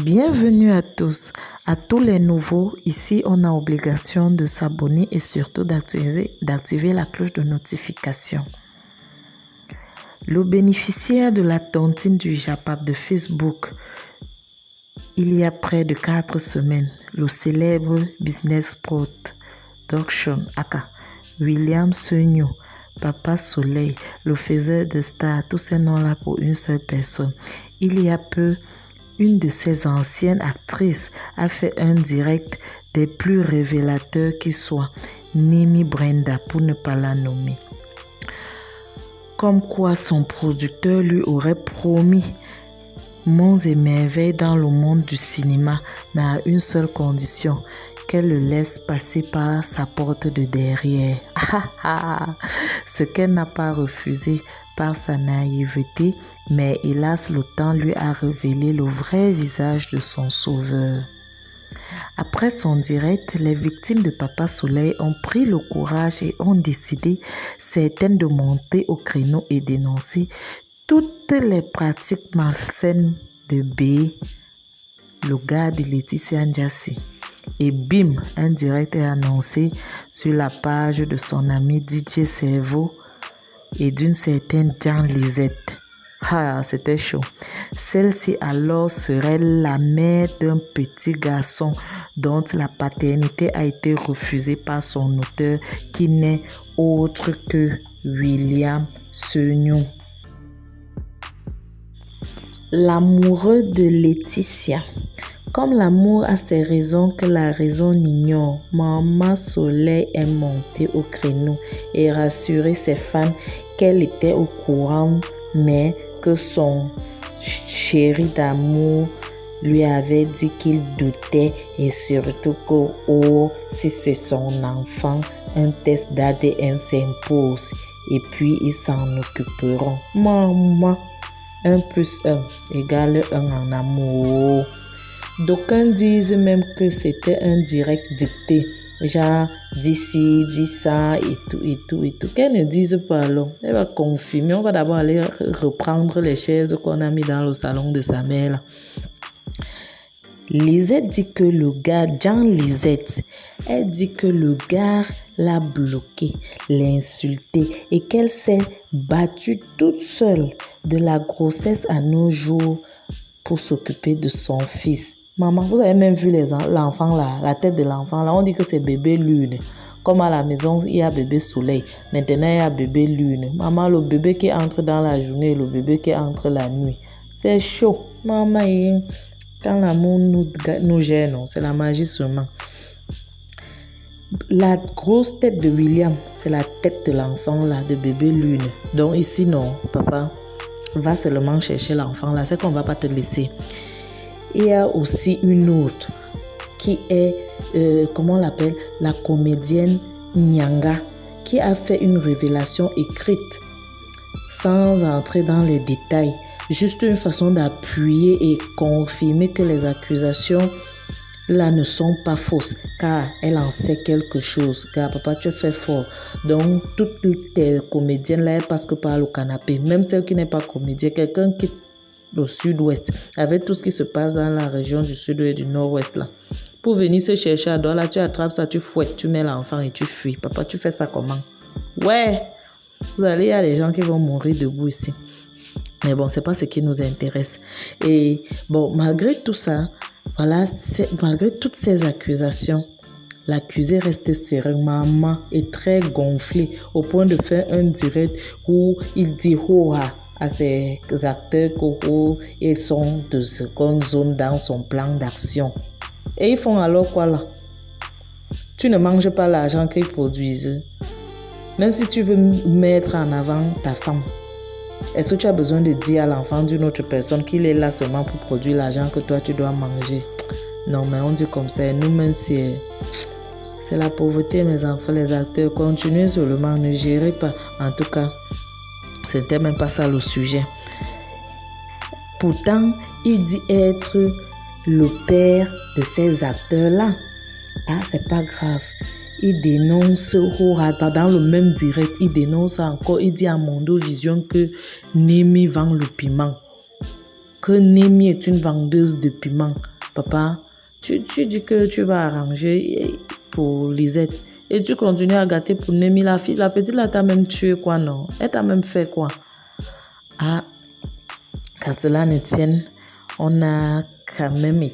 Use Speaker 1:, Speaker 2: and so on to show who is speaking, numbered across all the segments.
Speaker 1: Bienvenue à tous. À tous les nouveaux, ici on a obligation de s'abonner et surtout d'activer la cloche de notification. Le bénéficiaire de la tontine du JAPAP de Facebook, il y a près de 4 semaines, le célèbre business production aka William Seugnou, Papa Soleil, le faiseur de stars, tous ces noms-là pour une seule personne. Il y a peu, une de ses anciennes actrices a fait un direct des plus révélateurs qui soit, Nimi Brenda pour ne pas la nommer. Comme quoi son producteur lui aurait promis monts et merveilles dans le monde du cinéma, mais à une seule condition, qu'elle le laisse passer par sa porte de derrière. Ce qu'elle n'a pas refusé par sa naïveté, mais hélas le temps lui a révélé le vrai visage de son sauveur. Après son direct, les victimes de Papa Soleil ont pris le courage et ont décidé, certaines, de monter au créneau et dénoncer toutes les pratiques malsaines de B, le gars de Laetitia Ndiassi. Et bim, un direct est annoncé sur la page de son ami DJ Cerveau et d'une certaine Jean Lisette. C'était chaud. Celle-ci alors serait la mère d'un petit garçon dont la paternité a été refusée par son auteur qui n'est autre que William Seugnou. L'amoureux de Laetitia. Comme l'amour a ses raisons que la raison ignore, Maman Soleil est montée au créneau et rassuré ses fans qu'elle était au courant, mais que son chéri d'amour lui avait dit qu'il doutait et surtout que si c'est son enfant, un test d'ADN s'impose et puis ils s'en occuperont. Maman, 1 + 1 égale 1 en amour. D'aucuns disent même que c'était un direct dicté, genre d'ici, dis ça et tout. Qu'elle ne dise pas alors. Elle va confirmer. On va d'abord aller reprendre les chaises qu'on a mis dans le salon de sa mère là. Lisette dit que le gars, Jean Lisette, elle dit que le gars l'a bloqué, l'a insulté et qu'elle s'est battue toute seule de la grossesse à nos jours pour s'occuper de son fils. Maman, vous avez même vu l'enfant là, la tête de l'enfant là, on dit que c'est bébé lune. Comme à la maison, il y a bébé soleil. Maintenant, il y a bébé lune. Maman, le bébé qui entre dans la journée et le bébé qui entre la nuit. C'est chaud. Maman, quand l'amour nous gêne, c'est la magie seulement. La grosse tête de William, c'est la tête de l'enfant là, de bébé lune. Donc ici, non, papa, va seulement chercher l'enfant là, c'est qu'on va pas te laisser. Il y a aussi une autre qui est, comment on l'appelle, la comédienne Nyanga, qui a fait une révélation écrite sans entrer dans les détails. Juste une façon d'appuyer et confirmer que les accusations là ne sont pas fausses, car elle en sait quelque chose. Car papa, tu fais fort. Donc, toutes tes comédiennes là, elles passent que par le canapé. Même celle qui n'est pas comédienne, quelqu'un qui au sud-ouest, avec tout ce qui se passe dans la région du sud et du nord-ouest là. Pour venir se chercher à droite, là, tu attrapes ça, tu fouettes, tu mets l'enfant et tu fuis. Papa, tu fais ça comment? Ouais! Vous allez, il y a des gens qui vont mourir debout ici. Mais bon, c'est pas ce qui nous intéresse. Et bon, malgré tout ça, voilà, malgré toutes ces accusations, l'accusé reste serein. Maman est très gonflée au point de faire un direct où il dit à ces acteurs ils sont de seconde zone dans son plan d'action. Et ils font alors quoi là? Tu ne manges pas l'argent qu'ils produisent. Même si tu veux mettre en avant ta femme, est-ce que tu as besoin de dire à l'enfant d'une autre personne qu'il est là seulement pour produire l'argent que toi tu dois manger? Non, mais on dit comme ça. Nous-mêmes, c'est la pauvreté, mes enfants, les acteurs. Continuez seulement, ne gérez pas. En tout cas, c'était même pas ça le sujet. Pourtant, il dit être le père de ces acteurs-là. Ah, c'est pas grave. Il dénonce dans le même direct, il dénonce encore, il dit à Mondo Vision que Nimi vend le piment. que Némi est une vendeuse de piment, papa, tu dis que tu vas arranger pour Lisette. Et tu continues à gâter pour Némi, la fille. La petite là t'a même tué quoi, non? Elle t'a même fait quoi? Ah, qu'à cela ne tienne, on a quand même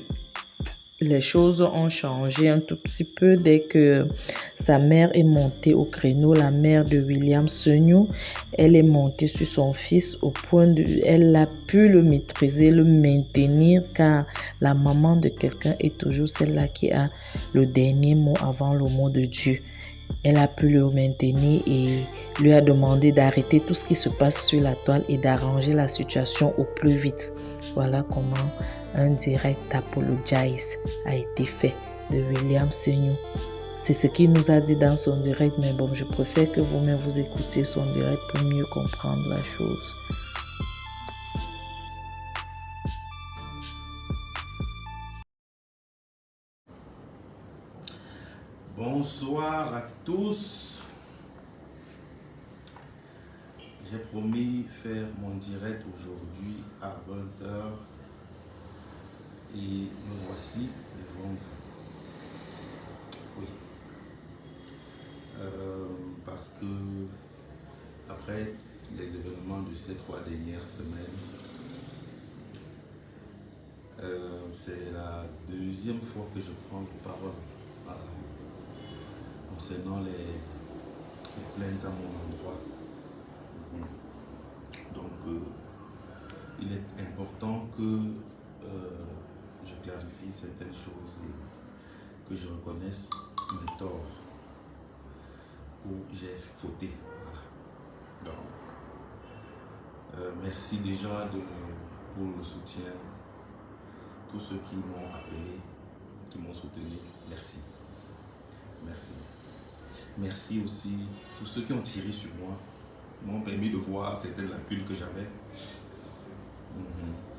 Speaker 1: les choses ont changé un tout petit peu dès que sa mère est montée au créneau. La mère de William Sognou, elle est montée sur son fils au point de... Elle a pu le maîtriser, le maintenir, car la maman de quelqu'un est toujours celle-là qui a le dernier mot avant le mot de Dieu. Elle a pu le maintenir et lui a demandé d'arrêter tout ce qui se passe sur la toile et d'arranger la situation au plus vite. Voilà comment un direct apologize a été fait de William Sognou. C'est ce qu'il nous a dit dans son direct, mais bon, je préfère que vous-même vous écoutiez son direct pour mieux comprendre la chose.
Speaker 2: Bonsoir à tous. J'ai promis faire mon direct aujourd'hui à 20 h et me voici devant vous. Oui. Parce que après les événements de ces 3 dernières semaines, c'est la deuxième fois que je prends la parole concernant les plaintes à mon endroit. Donc, il est important que je clarifie certaines choses et que je reconnaisse mes torts où j'ai fauté. Voilà. Donc, merci déjà pour le soutien. Tous ceux qui m'ont appelé, qui m'ont soutenu, merci. Merci. Merci aussi tous ceux qui ont tiré sur moi, m'ont permis de voir certaines lacunes que j'avais.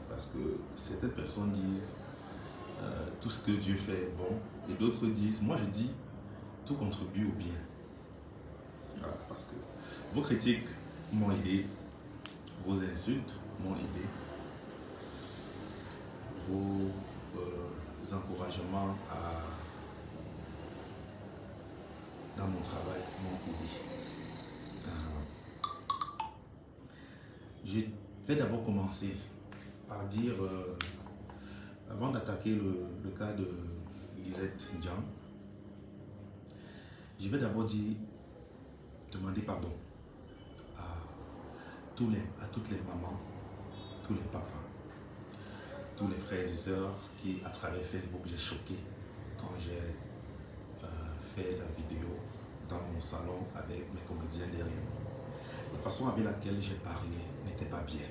Speaker 2: Parce que certaines personnes disent tout ce que Dieu fait est bon, et d'autres disent, moi je dis, tout contribue au bien. Voilà, parce que vos critiques m'ont aidé, vos insultes m'ont aidé, vos encouragements dans mon travail m'ont aidé. Je vais d'abord commencer par dire, avant d'attaquer le cas de Lisette Ndiang, je vais d'abord demander pardon à toutes les mamans, tous les papas, tous les frères et sœurs qui, à travers Facebook, j'ai choqué quand j'ai fait la vidéo dans mon salon avec mes comédiens derrière. La façon avec laquelle j'ai parlé n'était pas bien,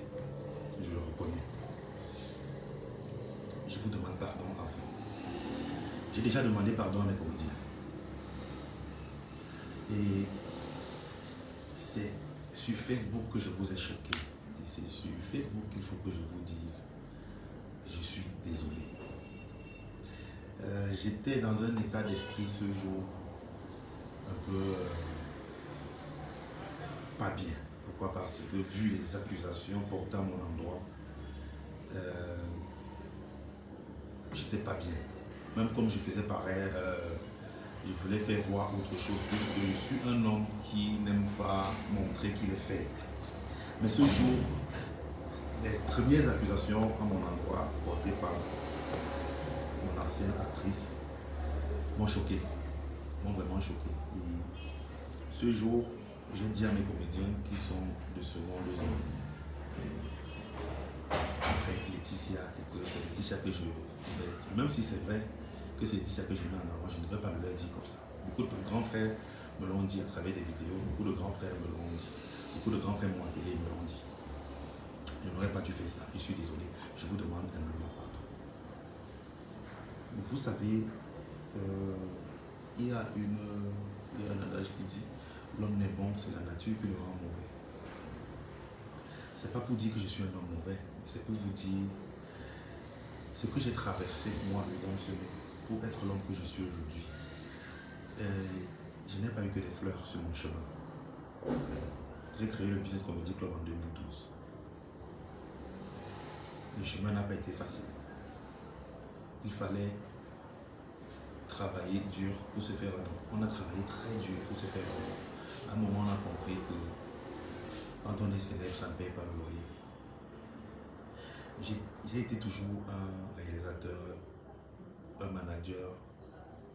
Speaker 2: je le reconnais. Je vous demande pardon à vous. J'ai déjà demandé pardon à mes comédiens. Et c'est sur Facebook que je vous ai choqué. Et c'est sur Facebook qu'il faut que je vous dise, je suis désolé. J'étais dans un état d'esprit ce jour un peu pas bien. Pourquoi? Parce que vu les accusations portées à mon endroit, j'étais pas bien. Même comme je faisais pareil, je voulais faire voir autre chose, puisque je suis un homme qui n'aime pas montrer qu'il est faible. Mais ce jour, les premières accusations à mon endroit portées par mon ancienne actrice m'ont choqué, m'ont vraiment choqué. Et ce jour, j'ai dit à mes comédiens qui sont de seconde zone, après Laetitia, et que c'est Laetitia que je vais, même si c'est vrai que c'est Laetitia que je mets en avant, je ne vais pas le leur dire comme ça. Beaucoup de grands frères me l'ont dit à travers des vidéos, beaucoup de grands frères me l'ont dit, beaucoup de grands frères m'ont appelé et me l'ont dit. Je n'aurais pas dû faire ça, je suis désolé, je vous demande humblement pardon. Vous savez, il y a un adage qui dit l'homme n'est bon, c'est la nature qui le rend mauvais. C'est pas pour dire que je suis un homme mauvais, c'est pour vous dire ce que j'ai traversé, moi, William Sognou, pour être l'homme que je suis aujourd'hui. Je n'ai pas eu que des fleurs sur mon chemin. J'ai créé le Business Comedy Club en 2012. le chemin n'a pas été facile. Il fallait travailler dur pour se faire un nom. On a travaillé très dur pour se faire un nom. À un moment, on a compris que quand on est célèbre, ça ne paye pas le loyer. J'ai été toujours un réalisateur, un manager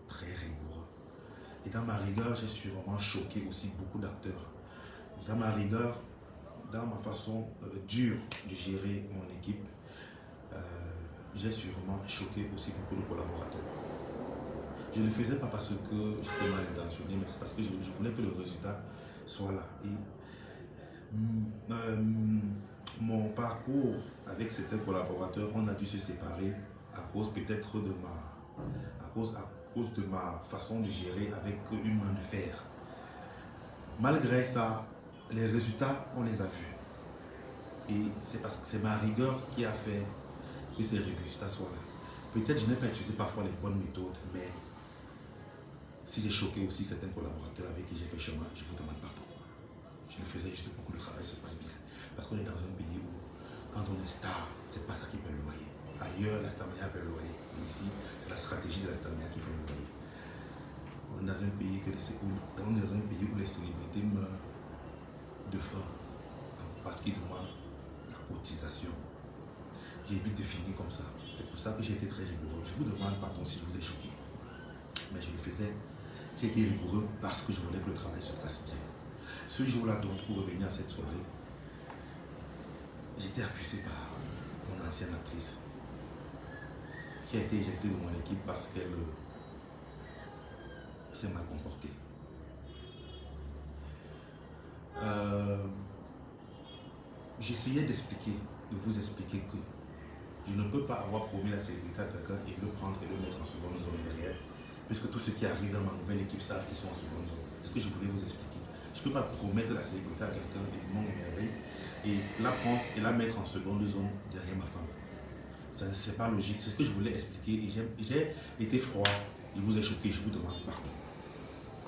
Speaker 2: très rigoureux. Et dans ma rigueur, j'ai sûrement choqué aussi beaucoup d'acteurs. Dans ma rigueur, dans ma façon dure de gérer mon équipe, j'ai sûrement choqué aussi beaucoup de collaborateurs. Je ne le faisais pas parce que j'étais mal intentionné, mais c'est parce que je voulais que le résultat soit là. Et mon parcours avec certains collaborateurs, on a dû se séparer à cause peut-être de ma façon de gérer avec une main de fer. Malgré ça, les résultats, on les a vus. Et c'est parce que c'est ma rigueur qui a fait que ces résultats soient là. Peut-être je n'ai pas utilisé parfois les bonnes méthodes, mais si j'ai choqué aussi certains collaborateurs avec qui j'ai fait chemin, je vous demande pardon. Je le faisais juste pour que le travail se passe bien. Parce qu'on est dans un pays où, quand on est star, c'est pas ça qui paie le loyer. Ailleurs, la starmania paie le loyer. Mais ici, c'est la stratégie de la starmania qui paie le loyer. On est dans un pays, où les célébrités meurent de faim parce qu'ils demandent la cotisation. J'ai vite défini comme ça. C'est pour ça que j'ai été très rigoureux. Je vous demande pardon si je vous ai choqué. Mais je le faisais. J'ai été rigoureux parce que je voulais que le travail se passe bien. Ce jour-là, donc, pour revenir à cette soirée, j'étais accusé par mon ancienne actrice qui a été éjectée de mon équipe parce qu'elle s'est mal comportée. J'essayais d'expliquer, de vous expliquer que je ne peux pas avoir promis la célébrité à quelqu'un et le prendre et le mettre en seconde zone derrière, puisque tous ceux qui arrivent dans ma nouvelle équipe savent qu'ils sont en seconde zone. C'est ce que je voulais vous expliquer. Je ne peux pas promettre la célébrité à quelqu'un et mon émerveille et la prendre et la mettre en seconde zone derrière ma femme. C'est pas logique. C'est ce que je voulais expliquer et j'ai été froid. Je vous ai choqué, je vous demande pardon.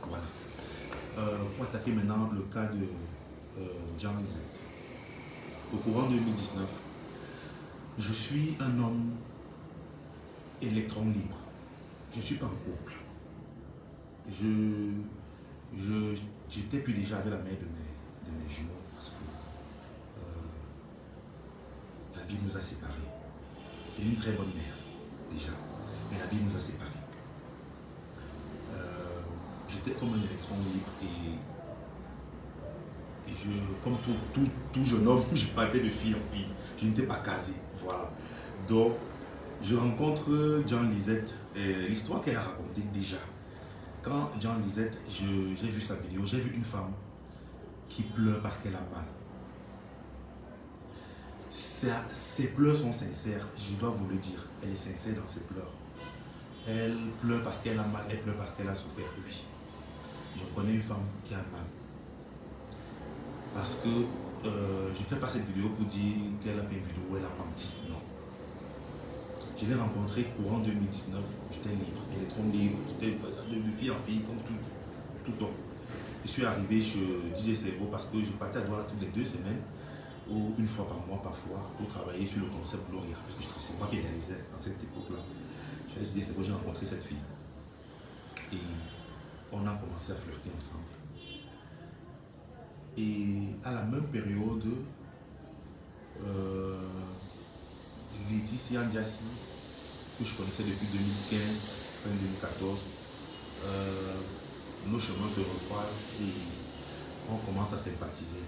Speaker 2: Voilà. Pour attaquer maintenant le cas de Jean Lisette. Au courant 2019, je suis un homme électron libre. Je ne suis pas en couple. J'étais plus déjà avec la mère de mes jumeaux parce que la vie nous a séparés. C'est une très bonne mère, déjà, mais la vie nous a séparés. J'étais comme un électron libre et comme tout jeune homme, je partais de fille en fille. Je n'étais pas casé, voilà. Donc, je rencontre Jean Lisette et l'histoire qu'elle a racontée déjà. Quand Jean Lisette, j'ai vu sa vidéo, j'ai vu une femme qui pleure parce qu'elle a mal. Ses pleurs sont sincères, je dois vous le dire. Elle est sincère dans ses pleurs. Elle pleure parce qu'elle a mal, elle pleure parce qu'elle a souffert. Oui, je connais une femme qui a mal. Parce que je ne fais pas cette vidéo pour dire qu'elle a fait une vidéo où elle a menti. Non. Je l'ai rencontrée courant 2019, j'étais libre, électron libre, j'étais de fille en fille comme tout homme. Je suis arrivé chez DJ Cerveau parce que je partais à Douala toutes les 2 semaines, ou une fois par mois parfois, pour travailler sur le concept Gloria, parce que c'est moi qui réalisais à cette époque-là. Chez DJ Cerveau, j'ai rencontré cette fille. Et on a commencé à flirter ensemble. Et à la même période, Laetitia Ndiassi, que je connaissais depuis 2015, fin 2014, nos chemins se recroisent et on commence à sympathiser.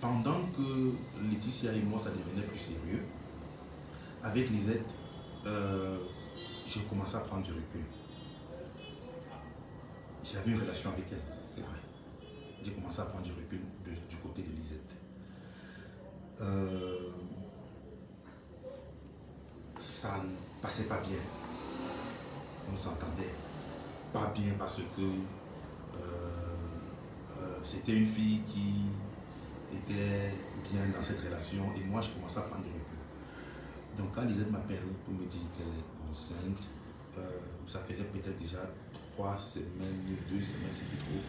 Speaker 2: Pendant que Laetitia et moi, ça devenait plus sérieux, avec Lisette, j'ai commencé à prendre du recul. J'avais une relation avec elle, c'est vrai. J'ai commencé à prendre du recul du côté de Lisette. Ça ne passait pas bien. On s'entendait pas bien parce que c'était une fille qui était bien dans cette relation et moi je commençais à prendre du recul. Donc quand Lisette m'appelle pour me dire qu'elle est enceinte, ça faisait peut-être déjà 3 semaines, 2 semaines, c'est plus trop.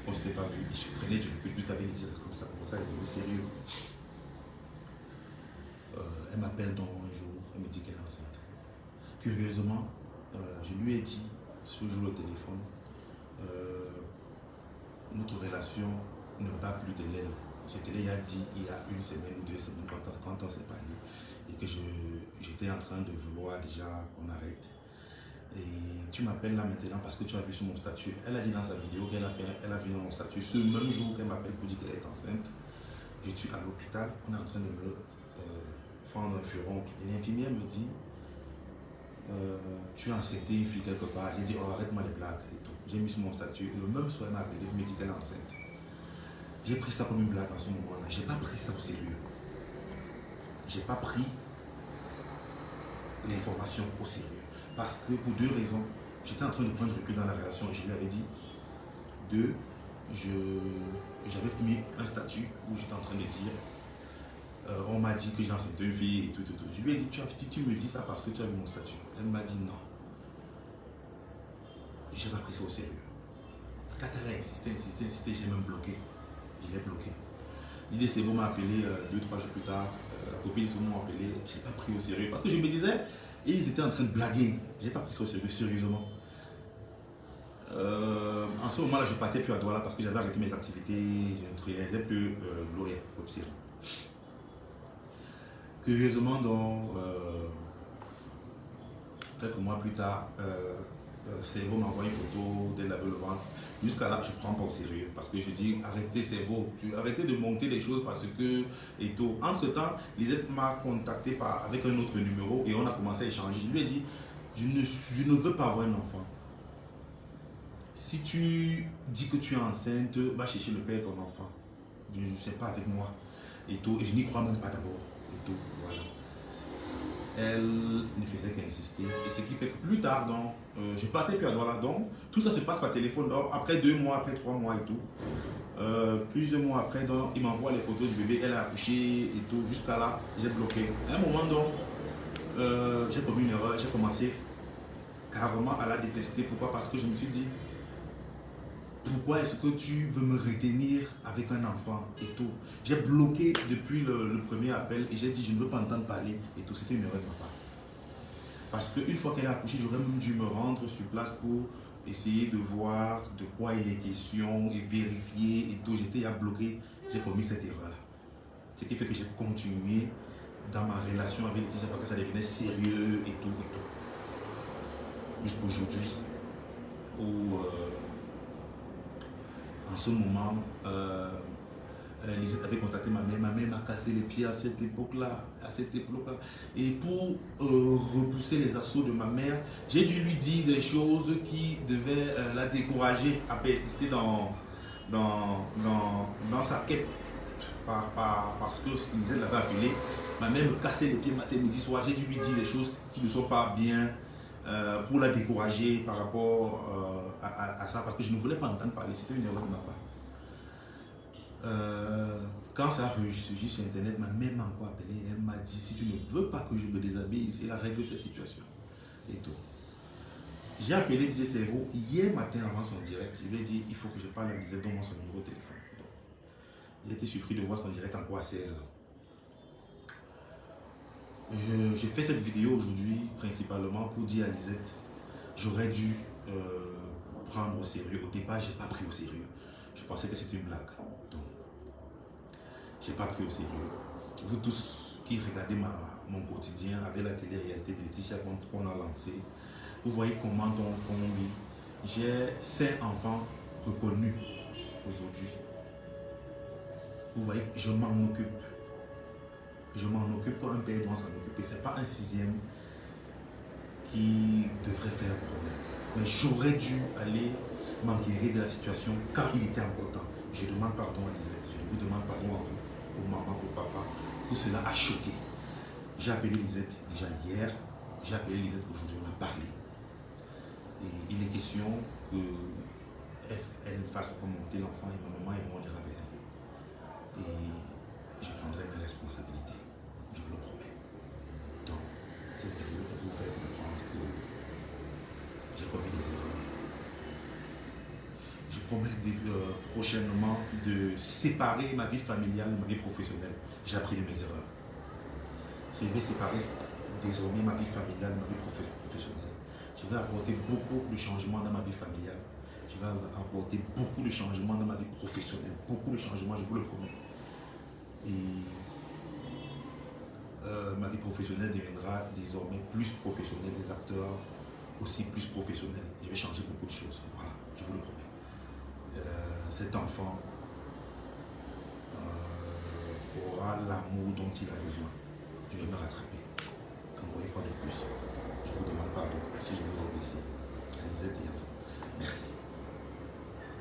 Speaker 2: On ne s'était pas vu. Je prenais du recul, tout avec Lisette comme ça à devenir sérieux. Elle m'appelle donc un jour, elle me dit qu'elle est enceinte. Curieusement, je lui ai dit ce jour au téléphone, notre relation ne bat plus de l'aile. Je te l'ai dit il y a une semaine ou 2 semaines quand on s'est parlé et que j'étais en train de vouloir déjà qu'on arrête. Et tu m'appelles là maintenant parce que tu as vu sur mon statut. Elle a dit dans sa vidéo qu'elle a vu dans mon statut ce même jour qu'elle m'appelle pour dire qu'elle est enceinte. Je suis à l'hôpital, on est en train de me fendre un furoncle. Et l'infirmière me dit tu as injecté une fille quelque part. J'ai dit oh, arrête-moi les blagues et tout. J'ai mis sur mon statut. Et le même soir, elle m'a appelé et me dit qu'elle est enceinte. J'ai pris ça comme une blague à ce moment-là. J'ai pas pris ça au sérieux. J'ai pas pris l'information au sérieux. Parce que pour 2 raisons, j'étais en train de prendre recul dans la relation et je lui avais dit. 2, j'avais mis un statut où j'étais en train de dire on m'a dit que j'ai enceinte une fille et tout. Je lui ai dit tu me dis ça parce que tu as vu mon statut. Elle m'a dit non. J'ai pas pris ça au sérieux. Quand elle a insisté, j'ai même bloqué. Je l'ai bloqué. L'idée c'est vous m'a appelé 2-3 jours plus tard. La copine ils m'ont appelé. J'ai pas pris au sérieux parce que je me disais et ils étaient en train de blaguer. J'ai pas pris ça au sérieux, sérieusement. En ce moment-là, je partais plus à Douala parce que j'avais arrêté mes activités. Je ne réalisais plus l'ORIA, l'obsérie. Curieusement, donc, quelques mois plus tard, Cerveau m'envoie une photo d'elle avec le ventre. Jusqu'à là, je ne prends pas au sérieux parce que je dis arrêtez Cerveau, arrêtez de monter les choses parce que et tout. Entre-temps, Lisette m'a contacté avec un autre numéro et on a commencé à échanger. Je lui ai dit je ne veux pas avoir un enfant. Si tu dis que tu es enceinte, va chercher le père de ton enfant. Je ne sais pas avec moi. Et tout. Et je n'y crois même pas d'abord. Et tout. Voilà. Elle ne faisait qu'insister. Et ce qui fait que plus tard, donc, je partais plus à Douala. Donc, tout ça se passe par téléphone. Donc, après 2 mois, après 3 mois et tout. Plusieurs mois après, donc, il m'envoie les photos du bébé. Elle a accouché et tout. Jusqu'à là, j'ai bloqué. À un moment, donc, j'ai commis une erreur. J'ai commencé carrément à la détester. Pourquoi? Parce que je me suis dit, pourquoi est-ce que tu veux me retenir avec un enfant et tout? J'ai bloqué depuis le premier appel et j'ai dit je ne veux pas entendre parler et tout. C'était une erreur de ma part. Parce qu'une fois qu'elle a accouché, j'aurais même dû me rendre sur place pour essayer de voir de quoi il est question et vérifier et tout. J'étais à bloquer, j'ai commis cette erreur-là. Ce qui fait que j'ai continué dans ma relation avec Laetitia parce que ça devenait sérieux et tout et tout. Jusqu'aujourd'hui où en ce moment, Lisette avait contacté ma mère. Ma mère m'a cassé les pieds à cette époque-là. Et pour repousser les assauts de ma mère, j'ai dû lui dire des choses qui devaient la décourager à persister dans sa quête. Parce que Lisette l'avait appelé. Ma mère me cassait les pieds matin, midi, soir. J'ai dû lui dire des choses qui ne sont pas bien. Pour la décourager par rapport à ça, parce que je ne voulais pas entendre parler, c'était une erreur de ma part. Quand ça a ressurgi sur internet, ma mère m'a encore appelé, elle m'a dit si tu ne veux pas que je me déshabille, c'est la règle de cette situation. Et tout. J'ai appelé DJ Cerveau hier matin avant son direct, je lui ai dit il faut que je parle à Lisette, donne-moi son numéro de téléphone. J'ai été surpris de voir son direct encore à 16h. J'ai fait cette vidéo aujourd'hui principalement pour dire à Lisette, j'aurais dû prendre au sérieux. Au départ, je n'ai pas pris au sérieux. Je pensais que c'était une blague. Donc, je n'ai pas pris au sérieux. Vous tous qui regardez mon quotidien avec la télé-réalité de Laetitia qu'on a lancé, vous voyez comment on vit. J'ai 5 enfants reconnus aujourd'hui. Vous voyez, je m'en occupe. Je m'en occupe quand un père doit s'en occuper. Ce n'est pas un 6e qui devrait faire problème. Mais j'aurais dû aller m'enquérir de la situation quand il était encore temps. Je demande pardon à Lisette. Je vous demande pardon à vous, aux mamans, aux papas. Tout cela a choqué. J'ai appelé Lisette déjà hier. J'ai appelé Lisette aujourd'hui. On a parlé. Et il est question qu'elle fasse remonter l'enfant et ma maman et moi on ira vers elle. Et je prendrai mes responsabilités. Je vous le promets. Donc, cette vidéo est pour vous faire comprendre que j'ai commis des erreurs. Je promets prochainement de séparer ma vie familiale, ma vie professionnelle. J'ai appris de mes erreurs. Je vais séparer désormais ma vie familiale, ma vie professionnelle. Je vais apporter beaucoup de changements dans ma vie familiale. Je vais apporter beaucoup de changements dans ma vie professionnelle. Beaucoup de changements, je vous le promets. Et ma vie professionnelle deviendra désormais plus professionnelle. Les acteurs aussi plus professionnels. Je vais changer beaucoup de choses. Voilà, je vous le promets. Cet enfant aura l'amour dont il a besoin. Je vais me rattraper. Encore une fois de plus, je vous demande pardon si je vous ai blessé. Anisette et à vous. Merci.